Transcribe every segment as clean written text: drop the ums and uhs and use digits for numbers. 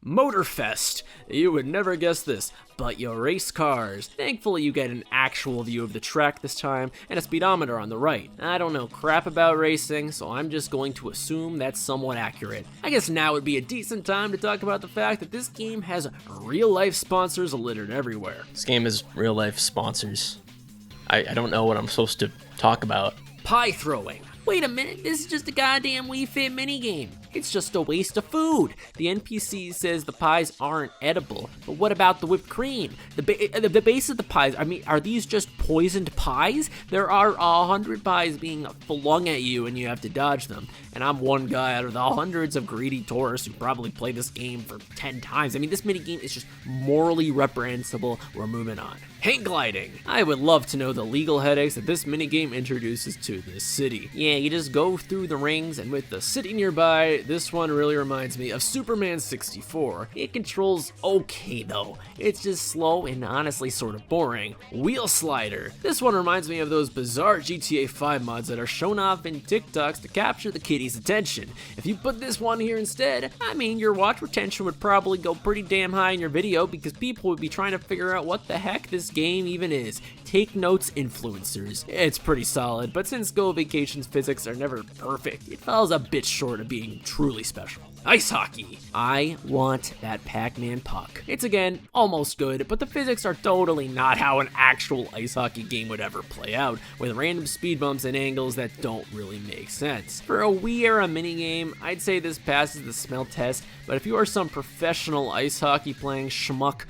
Motorfest. You would never guess this, but you race cars. Thankfully, you get an actual view of the track this time and a speedometer on the right. I don't know crap about racing, so I'm just going to assume that's somewhat accurate. I guess now would be a decent time to talk about the fact that this game has real-life sponsors littered everywhere. This game is real-life sponsors. I don't know what I'm supposed to talk about. Pie throwing. Wait a minute, this is just a goddamn Wii Fit minigame. It's just a waste of food. The NPC says the pies aren't edible, but what about the whipped cream? The base of the pies, I mean, are these just poisoned pies? There are 100 pies being flung at you and you have to dodge them. And I'm one guy out of the hundreds of greedy tourists who probably play this game for 10 times. I mean, this minigame is just morally reprehensible. We're moving on. Hang gliding. I would love to know the legal headaches that this minigame introduces to this city. Yeah, you just go through the rings, and with the city nearby, this one really reminds me of Superman 64. It controls okay though. It's just slow and honestly sort of boring. Wheel Slider. This one reminds me of those bizarre GTA 5 mods that are shown off in TikToks to capture the kiddies' attention. If you put this one here instead, I mean, your watch retention would probably go pretty damn high in your video because people would be trying to figure out what the heck this game even is. Take notes, influencers. It's pretty solid, but since Go Vacation's physics are never perfect, it falls a bit short of being truly special. Ice hockey. I want that Pac-Man puck. It's again almost good, but the physics are totally not how an actual ice hockey game would ever play out, with random speed bumps and angles that don't really make sense. For a Wii era minigame, I'd say this passes the smell test, but if you are some professional ice hockey playing schmuck,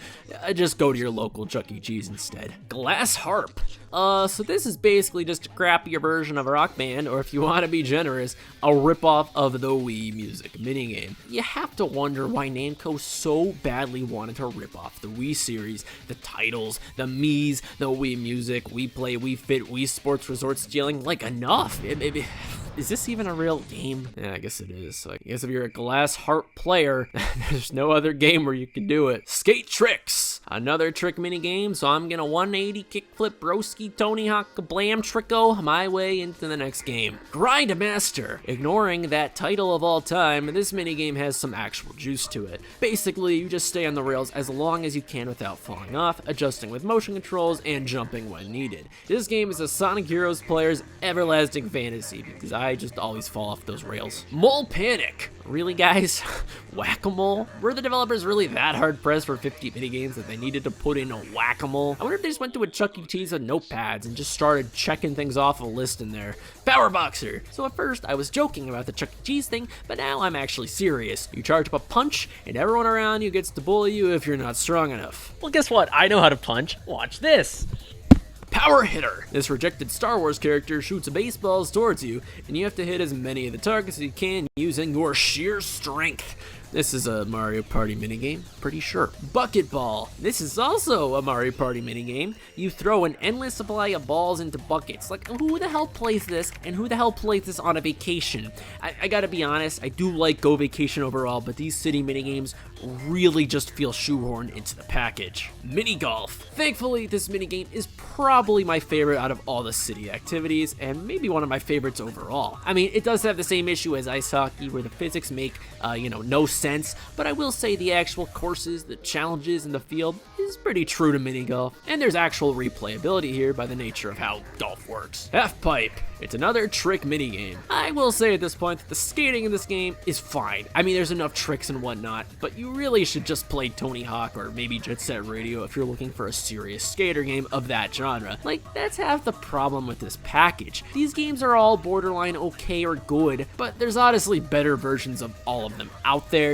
just go to your local Chuck E. Cheese instead. Glass harp. So this is basically just a crappier version of Rock Band, or if you want to be generous, a ripoff of the Wii Music minigame. You have to wonder why Namco so badly wanted to rip off the Wii series, the titles, the Mii's, the Wii Music, Wii Play, Wii Fit, Wii Sports Resort stealing, like enough. Is this even a real game? Yeah, I guess it is. So I guess if you're a glass harp player, there's no other game where you can do it. Skate tricks. Another trick minigame, so I'm gonna 180 kickflip broski Tony Hawk blam tricko my way into the next game. Grind Master. Ignoring that title of all time, this minigame has some actual juice to it. Basically, you just stay on the rails as long as you can without falling off, adjusting with motion controls, and jumping when needed. This game is a Sonic Heroes player's everlasting fantasy because I just always fall off those rails. Mole Panic. Really, guys? Whack-a-mole? Were the developers really that hard-pressed for 50 minigames that they needed to put in a whack-a-mole? I wonder if they just went to a Chuck E. Cheese with notepads and just started checking things off a list in there. Power Boxer. So at first, I was joking about the Chuck E. Cheese thing, but now I'm actually serious. You charge up a punch, and everyone around you gets to bully you if you're not strong enough. Well, guess what? I know how to punch. Watch this. Power Hitter. This rejected Star Wars character shoots baseballs towards you, and you have to hit as many of the targets as you can using your sheer strength. This is a Mario Party minigame, pretty sure. Bucket Ball. This is also a Mario Party minigame. You throw an endless supply of balls into buckets. Like, who the hell plays this, and who the hell plays this on a vacation? I gotta be honest, I do like Go Vacation overall, but these city minigames really just feel shoehorned into the package. Mini Golf. Thankfully, this minigame is probably my favorite out of all the city activities, and maybe one of my favorites overall. I mean, it does have the same issue as ice hockey, where the physics make, no sense, but I will say the actual courses, the challenges in the field is pretty true to mini golf, and there's actual replayability here by the nature of how golf works. Half Pipe. It's another trick minigame. I will say at this point that the skating in this game is fine. I mean, there's enough tricks and whatnot, but you really should just play Tony Hawk or maybe Jet Set Radio if you're looking for a serious skater game of that genre. Like, that's half the problem with this package. These games are all borderline okay or good, but there's honestly better versions of all of them out there.